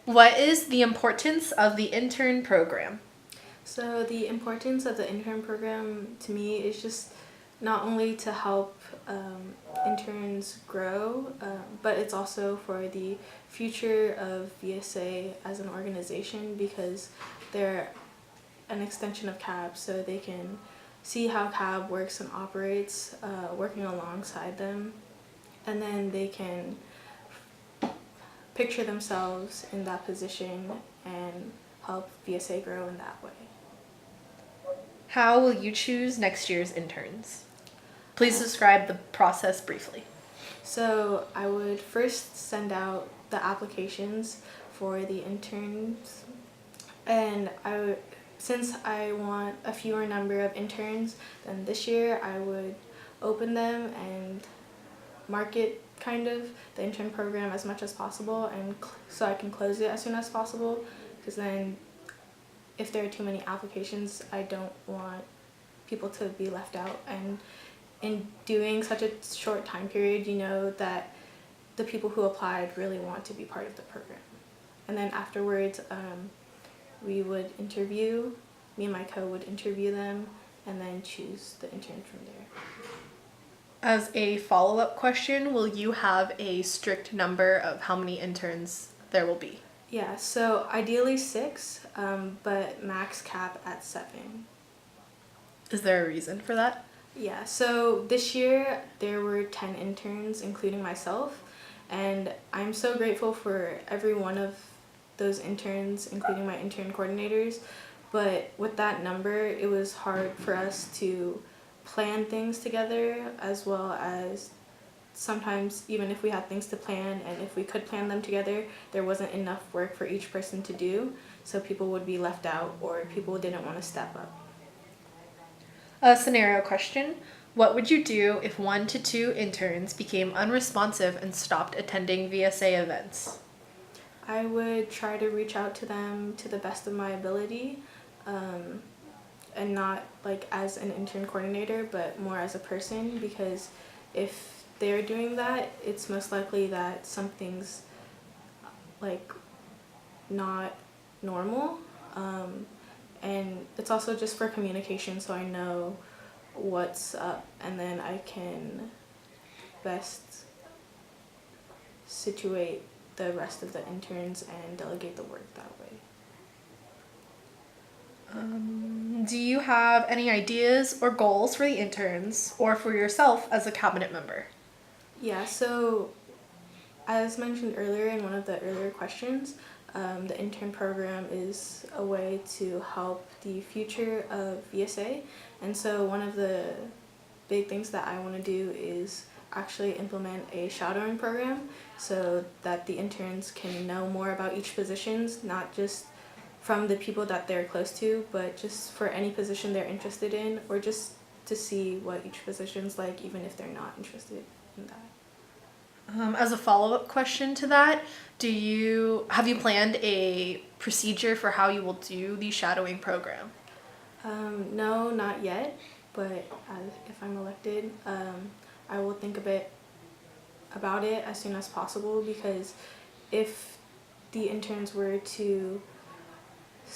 What is the importance of the intern program? So the importance of the intern program to me is just not only to help interns grow, but it's also for the future of VSA as an organization because they're an extension of CAB, so they can see how CAB works and operates, working alongside them, and then they can picture themselves in that position and help VSA grow in that way. How will you choose next year's interns? Please describe the process briefly. So I would first send out the applications for the interns, and since I want a fewer number of interns than this year, I would open them and market kind of the intern program as much as possible, and so I can close it as soon as possible. Because then, if there are too many applications, I don't want people to be left out. And in doing such a short time period, you know that the people who applied really want to be part of the program. And then afterwards, we would interview, me and my co would interview them, and then choose the intern from there. As a follow-up question, will you have a strict number of how many interns there will be? Yeah, so ideally 6, but max cap at 7. Is there a reason for that? Yeah, so this year there were 10 interns, including myself, and I'm so grateful for every one of those interns, including my intern coordinators. But with that number, it was hard for us to plan things together, as well as sometimes, even if we had things to plan and if we could plan them together, there wasn't enough work for each person to do, so people would be left out or people didn't want to step up. A scenario question. What would you do if 1 to 2 interns became unresponsive and stopped attending VSA events? I would try to reach out to them to the best of my ability, and not like as an intern coordinator, but more as a person, because if they're doing that, it's most likely that something's like not normal. And it's also just for communication, so I know what's up, and then I can best situate the rest of the interns and delegate the work that way. Do you have any ideas or goals for the interns or for yourself as a cabinet member? Yeah, so as mentioned earlier in one of the earlier questions, the intern program is a way to help the future of VSA. And so one of the big things that I want to do is actually implement a shadowing program so that the interns can know more about each positions, not just from the people that they're close to, but just for any position they're interested in, or just to see what each position's like, even if they're not interested in that. As a follow-up question to that, have you planned a procedure for how you will do the shadowing program? No, not yet, but if I'm elected, I will think a bit about it as soon as possible, because if the interns were to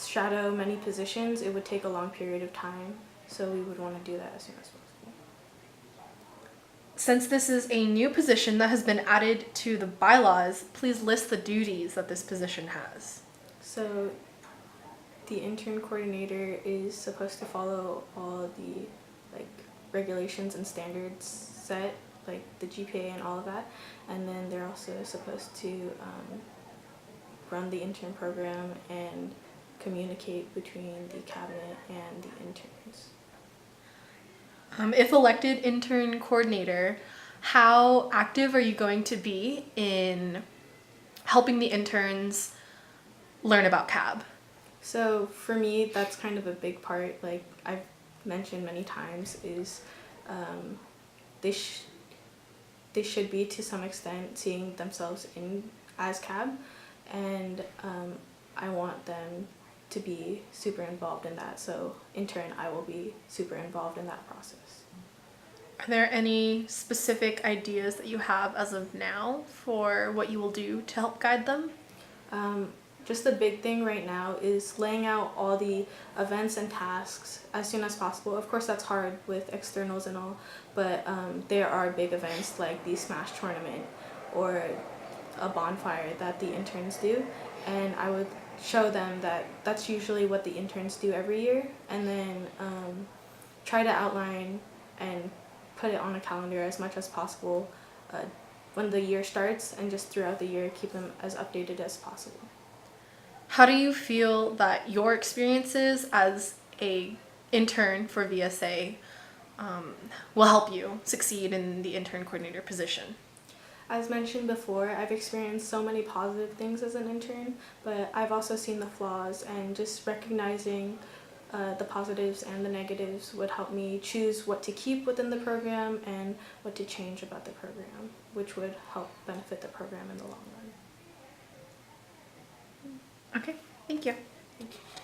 shadow many positions, it would take a long period of time, so we would want to do that as soon as possible. Since this is a new position that has been added to the bylaws, please list the duties that this position has. So the intern coordinator is supposed to follow all the like regulations and standards set, like the GPA and all of that, and then they're also supposed to run the intern program and communicate between the cabinet and the interns. If elected intern coordinator, how active are you going to be in helping the interns learn about CAB? So for me, that's kind of a big part, like I've mentioned many times, is they they should be to some extent seeing themselves in as CAB, and I want them to be super involved in that. So in turn, I will be super involved in that process. Are there any specific ideas that you have as of now for what you will do to help guide them? just the big thing right now is laying out all the events and tasks as soon as possible. Of course, that's hard with externals and all, but there are big events like the Smash tournament or a bonfire that the interns do, and I would show them that that's usually what the interns do every year, and then try to outline and put it on a calendar as much as possible when the year starts, and just throughout the year keep them as updated as possible. How do you feel that your experiences as a intern for VSA will help you succeed in the intern coordinator position? As mentioned before, I've experienced so many positive things as an intern, but I've also seen the flaws, and just recognizing the positives and the negatives would help me choose what to keep within the program and what to change about the program, which would help benefit the program in the long run. Okay, thank you. Thank you.